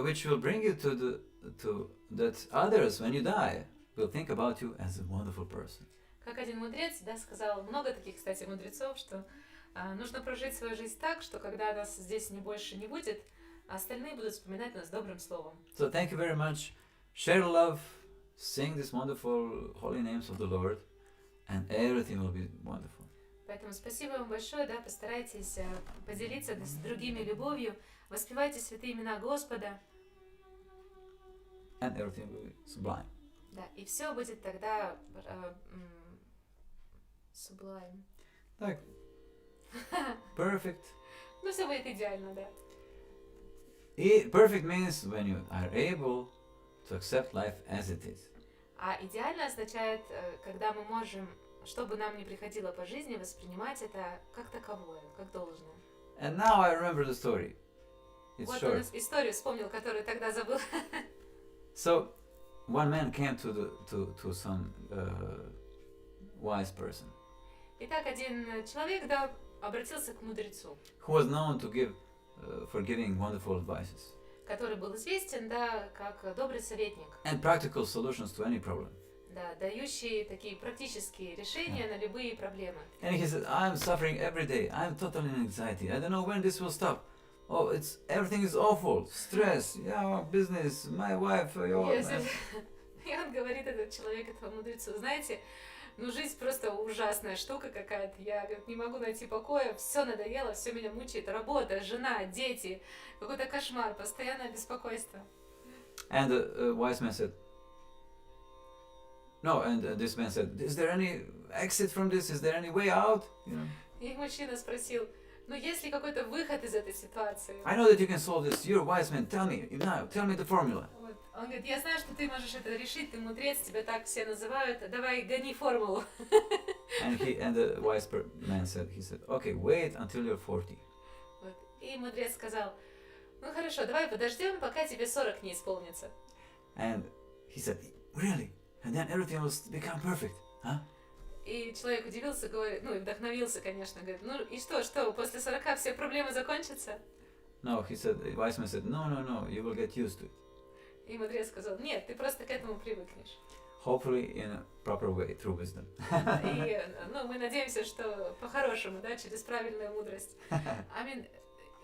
which will bring you to that others when you die will think about you as a wonderful person. Как один мудрец, да, сказал, много таких, кстати, мудрецов, что нужно прожить свою жизнь так, что когда нас здесь больше не будет, остальные будут вспоминать нас добрым словом. So thank you very much. Share love, sing these wonderful holy names of the Lord, and everything will be wonderful. Поэтому спасибо вам большое, да, постарайтесь поделиться с другими любовью, воспевайте святые имена Господа. And everything will be sublime. Да, и все будет тогда sublime. Так. Perfect. Ну, все будет идеально, да. Perfect means when you are able to accept life as it is. А идеально означает, когда мы можем, что бы нам ни приходило по жизни, воспринимать это как таковое, как должное. And now I remember the story. It's вот short. Он историю вспомнил, которую тогда забыл. So, one man came to some wise person. Итак, один человек, да, обратился к мудрецу. Who was known to give for giving wonderful advices. Который был известен, да, как добрый советник. And practical solutions to any problem. Да, дающий такие практические решения на любые проблемы. And he said, I'm suffering every day. I'm totally in anxiety. I don't know when this will stop. Oh, everything is awful. Stress, yeah, business, my wife, your... И он говорит, этот человек, этому мудрецу, знаете, ну жизнь просто ужасная штука какая-то. Я не могу найти покоя, все надоело, все меня мучает. Работа, жена, дети, какой-то кошмар, постоянное беспокойство. And the wise man said, no, and this man said, is there any exit from this? Is there any way out? You know? И мужчина спросил, ну есть ли какой-то выход из этой ситуации? I know that you can solve this. You're a wise man. Tell me the formula. Вот. Он говорит, я знаю, что ты можешь это решить, ты мудрец, тебя так все называют, давай гони формулу. And the wise man said, okay, wait until you're 40. Вот. И мудрец сказал, ну хорошо, давай подождем, пока тебе 40 не исполнится. And he said, really? And then everything will become perfect, huh? И человек удивился, говорит, ну и вдохновился, конечно, говорит, ну и что, после 40 все проблемы закончатся? No, the wise man said, no, you will get used to it. И мудрец сказал, нет, ты просто к этому привыкнешь. Hopefully in a proper way, through wisdom. И, ну, мы надеемся, что по-хорошему, да, через правильную мудрость. I mean,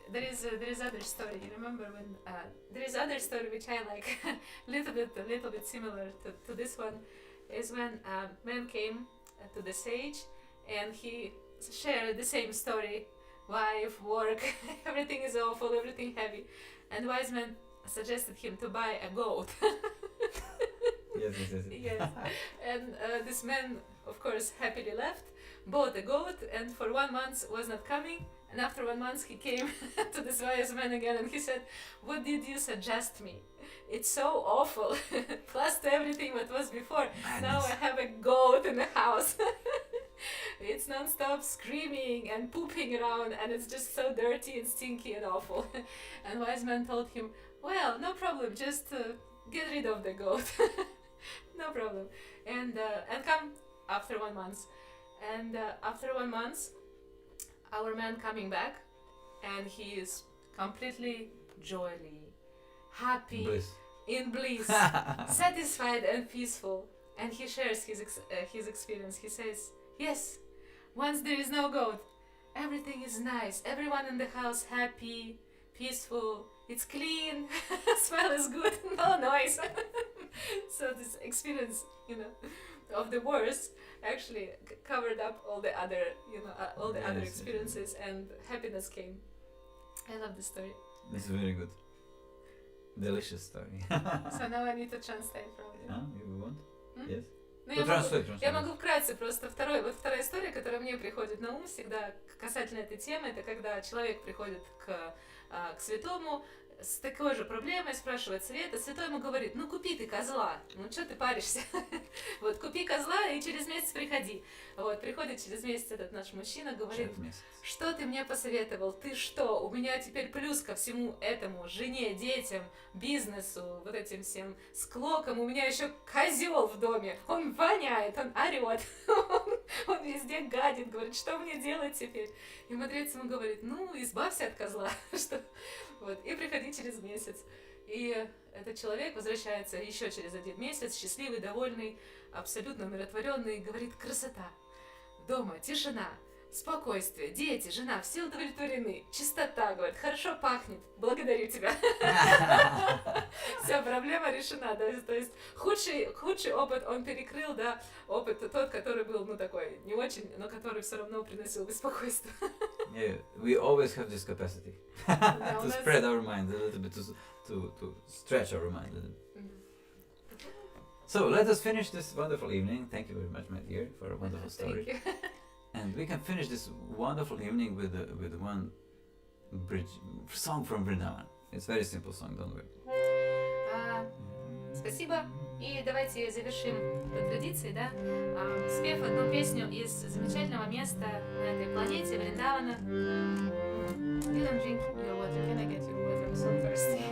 there is other story. You remember when there is other story which I like, a little bit similar to this one, is when a man came to the sage and he shared the same story, wife, work, everything is awful, everything heavy, and wise man suggested him to buy a goat. Yes. Yes. And this man, of course, happily left, bought a goat, and for 1 month was not coming. And after 1 month, he came to this wise man again, and he said, "What did you suggest me? It's so awful. Plus to everything what was before. Madness. Now I have a goat in the house. It's non-stop screaming and pooping around, and it's just so dirty and stinky and awful." And wise man told him, "Well, no problem. Just get rid of the goat. No problem. And come after 1 month." And after 1 month, our man coming back, and he is completely jolly, happy, Bliss. in bliss, satisfied and peaceful. And he shares his experience. He says, "Yes, once there is no goat, everything is nice. Everyone in the house happy, peaceful. It's clean, smell is good, no noise." So this experience, of the worst actually covered up all the other, other experiences, and happiness came. I love this story. It's very good. Delicious story. So now I need to translate probably. You want? Yes. Ну, Translate. я могу вкратце просто вторая история, которая мне приходит на ум всегда касательно этой темы, это когда человек приходит к святому с такой же проблемой, спрашивает совета, святой ему говорит: "Ну купи ты козла, ну что ты паришься, вот купи козла и через месяц приходи". Вот приходит через месяц этот наш мужчина, говорит: "Что ты мне посоветовал? Ты что? У меня теперь плюс ко всему этому, жене, детям, бизнесу, вот этим всем склокам, у меня еще козел в доме, он воняет, он орет, он везде гадит, говорит, что мне делать теперь?" И мудрец ему говорит: "Ну, избавься от козла", что вот, и приходи через месяц. И этот человек возвращается еще через 1 месяц, счастливый, довольный, абсолютно умиротворенный, и говорит: "Красота. Дома тишина, спокойствие, дети, жена, все удовлетворены, чистота", говорит, "хорошо пахнет, благодарю тебя". Все, проблема решена, да, то есть худший опыт он перекрыл, да, опыт тот, который был, такой, не очень, но который все равно приносил беспокойство. Yeah, we always have this capacity to spread our mind a little bit, to stretch our mind a little bit. So let us finish this wonderful evening. Thank you very much, my dear, for a wonderful story. Thank you. And we can finish this wonderful evening with one song from Vrindavan. It's a very simple song, don't worry. Спасибо. И давайте завершим по традиции, да, спев одну песню из замечательного места на этой планете, Вриндавана. You don't drink your water. Can I get your water? I'm so thirsty.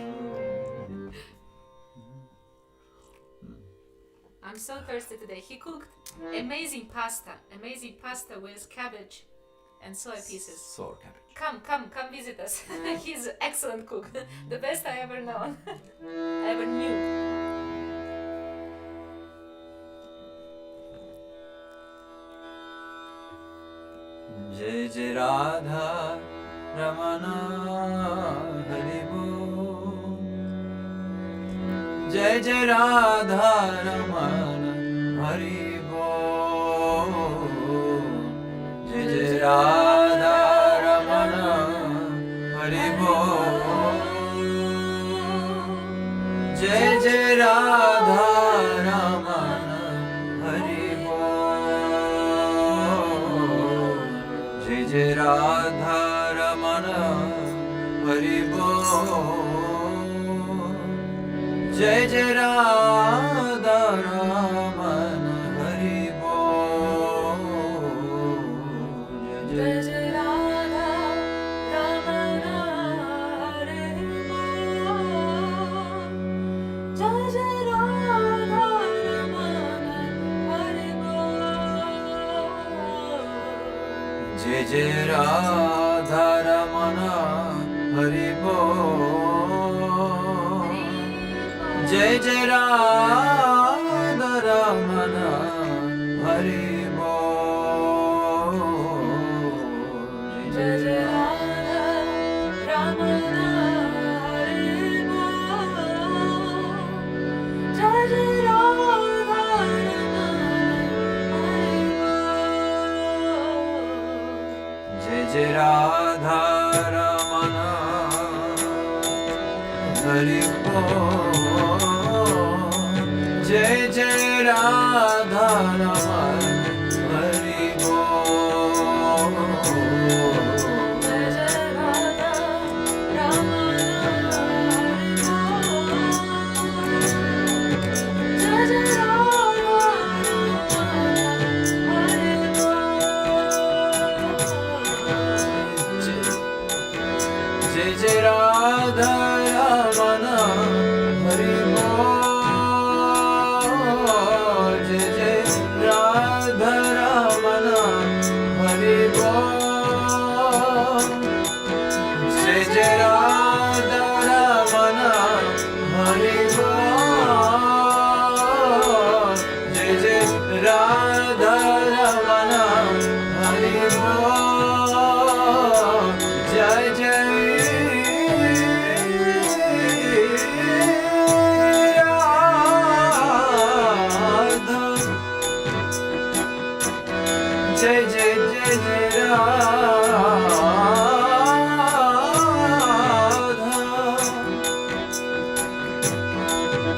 I'm so thirsty today. He cooked amazing pasta with cabbage and soy pieces. Sour cabbage. Come visit us. He's an excellent cook. The best I ever known. Ever knew. Jai Jai Radha Ramana Hari Bol. Jai Jai Radha Ramana Hari Bol. Jai Jai Radha Ramana Hari Bol. Jai Jai Radha Ramana Hari Bol. Jai Jai Radha Ramana Hari Bol. Jai Jai Radha Ramana Hari Bol. Jai Jai Radha Ramana Hari Bol. Jai Jai Radha Ramana Hari Bol. Jai Jai Radha Ramana Hari Bol. Jai Jai Radha Ramana Hari Bol. Jai Jai Radha Ramana Hari Bol. Jai Jai Radha Ramana Hari Bol. Jai Jai Radha Ramana Hari Bol. Jai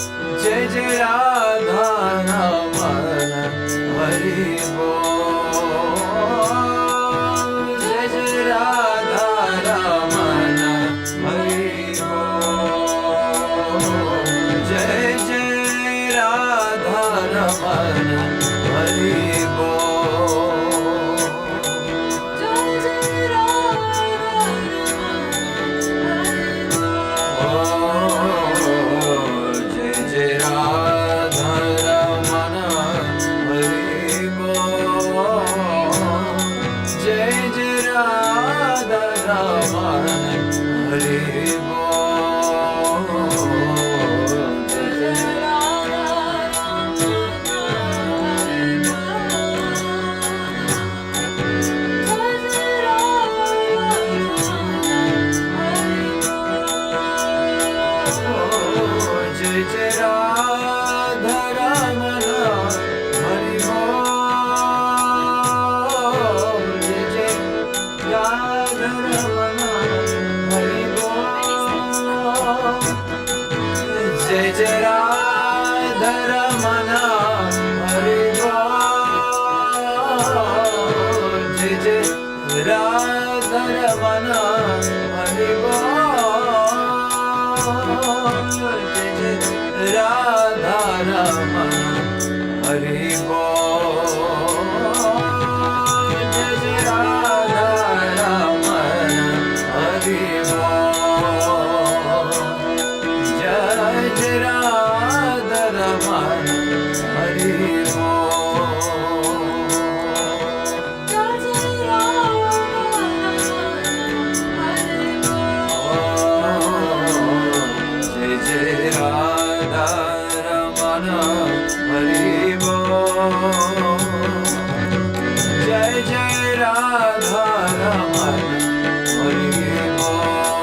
Jai Jai Radha Raman Hari Bol. Jai Jai Radha Raman Hari Bol. Jai Jai Radha Raman Hari Bol. Jai Jai Radha Raman Hari Bol. Jai Jai Radha Raman Hari Bol. Jai Jai Radha Raman Hari Bol. Jai Jai Radha Raman Hari Bol. Jai Jai Radha Raman Hari Bol.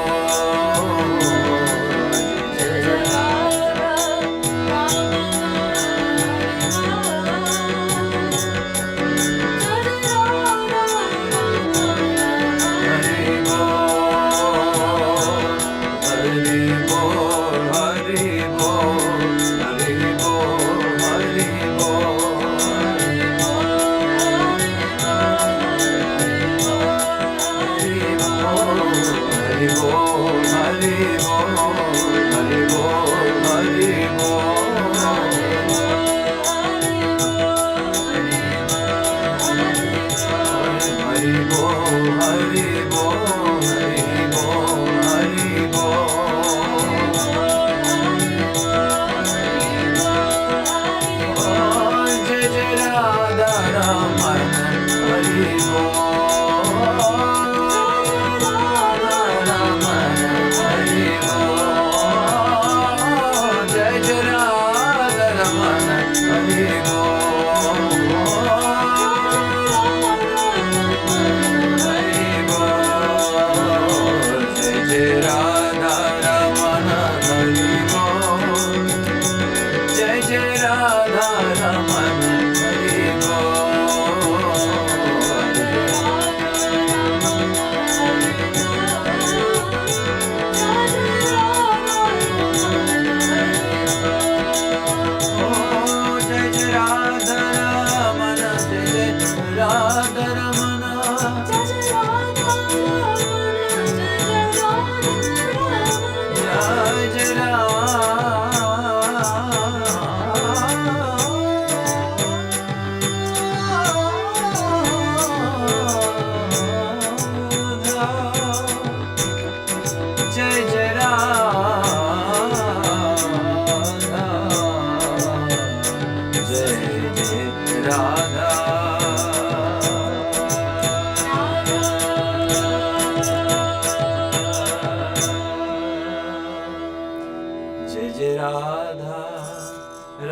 Jai Jai Radha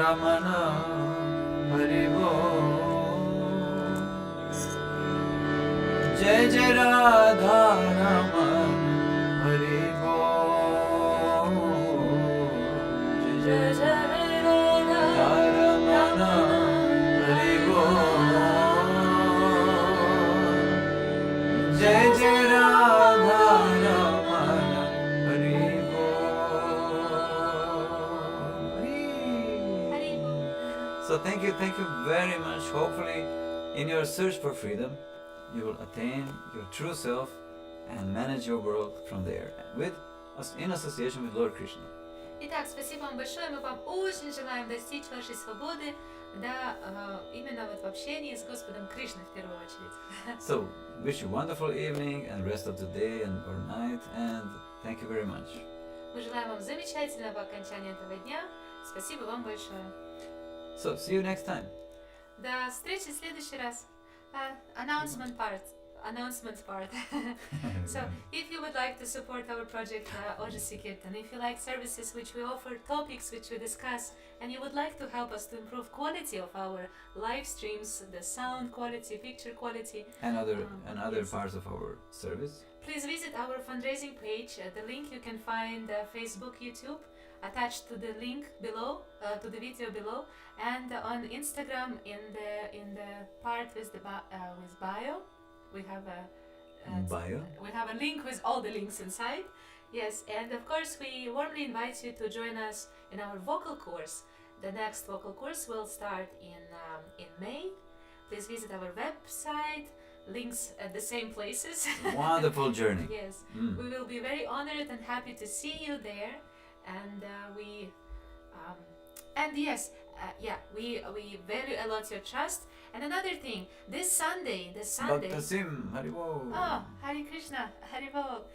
Raman Hari Bol. Jai Jai Radha Raman Hari Bol. Jai Jai Radha Raman Hari Bol. Jai Jai Radha Raman Hari Bol. So thank you very much. Hopefully, in your search for freedom, you will attain your true self and manage your world from there, in association with Lord Krishna. Итак, спасибо вам большое, мы вам очень желаем достичь вашей свободы, да, именно вот в общении с Господом Кришной в первую очередь. So, wish you wonderful evening and rest of the day or night, and thank you very much. Мы желаем вам замечательного окончания этого дня. Спасибо вам большое. So, see you next time. До встречи в следующий раз. Announcement part. So, if you would like to support our project Ojasvi Kirtan, if you like services which we offer, topics which we discuss, and you would like to help us to improve quality of our live streams, the sound quality, picture quality, and other parts of our service, please visit our fundraising page. The link you can find Facebook, YouTube, attached to the link below, to the video below, and on Instagram in the part with the with bio. We have a link with all the links inside. Yes, and of course we warmly invite you to join us in our vocal course. The next vocal course will start in May. Please visit our website. Links at the same places. Wonderful journey. Yes, we will be very honored and happy to see you there. And we value a lot your trust. And another thing, this Sunday. Bhakta Sim, Haribol. Oh, Hare Krishna, Haribol.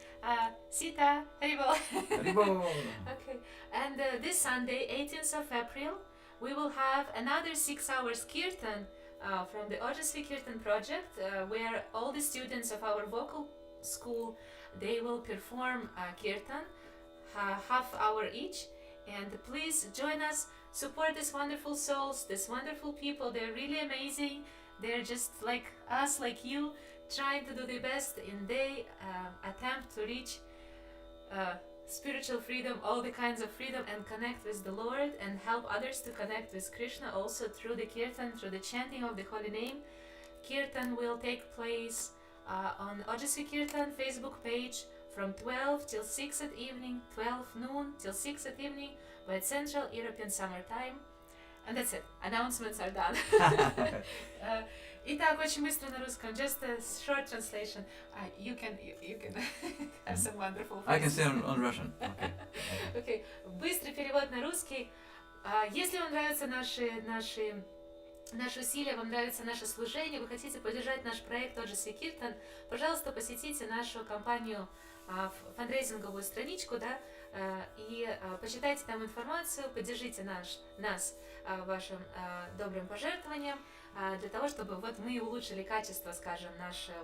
Sita, Haribol. Haribol. Okay, and this Sunday, 18th of April, we will have another 6 hours kirtan from the Ojasvi Kirtan project, where all the students of our vocal school, they will perform kirtan, half hour each. And please join us, support these wonderful souls, these wonderful people. They're really amazing. They're just like us, like you, trying to do their best in their attempt to reach spiritual freedom, all the kinds of freedom, and connect with the Lord and help others to connect with Krishna also through the kirtan, through the chanting of the holy name. Kirtan will take place on Ojasvi Kirtan Facebook page from 12 till 6 at evening, 12 noon till 6 at evening, by Central European Summer Time. And that's it. Announcements are done. Итак, очень быстро на русском. Just a short translation. You can have some wonderful voice. I can say on Russian. Okay. Okay. Быстрый перевод на русский. Если вам нравятся наши усилия, вам нравится наше служение, вы хотите поддержать наш проект Ojasvi Kirtan, пожалуйста, посетите нашу компанию, фандрейзинговую страничку, да, и почитайте там информацию, поддержите нас вашим добрым пожертвованием, для того, чтобы вот мы улучшили качество, скажем, наших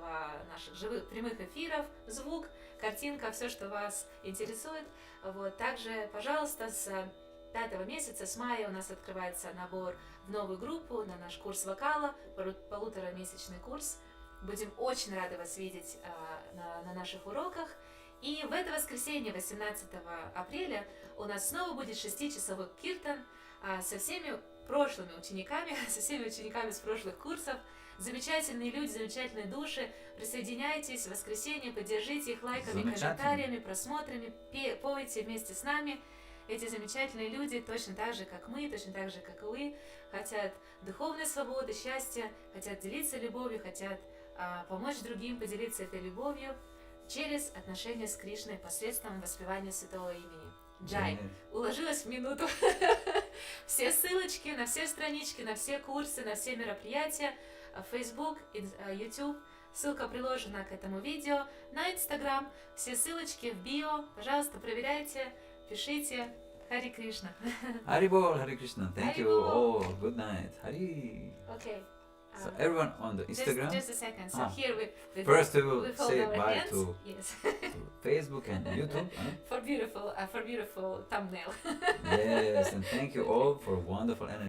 живых прямых эфиров, звук, картинка, все, что вас интересует. Вот. Также, пожалуйста, с 5 месяца, с мая у нас открывается набор в новую группу на наш курс вокала, полуторамесячный курс. Будем очень рады вас видеть на наших уроках. И в это воскресенье, 18 апреля, у нас снова будет 6-часовой киртан со всеми прошлыми учениками, со всеми учениками с прошлых курсов. Замечательные люди, замечательные души. Присоединяйтесь в воскресенье, поддержите их лайками, комментариями, просмотрами, пойте вместе с нами. Эти замечательные люди, точно так же, как мы, точно так же, как и вы, хотят духовной свободы, счастья, хотят делиться любовью, хотят помочь другим поделиться этой любовью через отношения с Кришной посредством воспевания святого имени. Джай. Уложилась в минуту. Все ссылочки на все странички, на все курсы, на все мероприятия, Facebook, YouTube. Ссылка приложена к этому видео, на Instagram. Все ссылочки в био. Пожалуйста, проверяйте, пишите. Хари Кришна. Харибол, Хари Кришна. Thank you all. Good night. Хари. Okay. So everyone on the Instagram. Just a second. So here we first we will say bye hands. to Facebook and YouTube. For beautiful thumbnail. Yes, and thank you all for wonderful energy.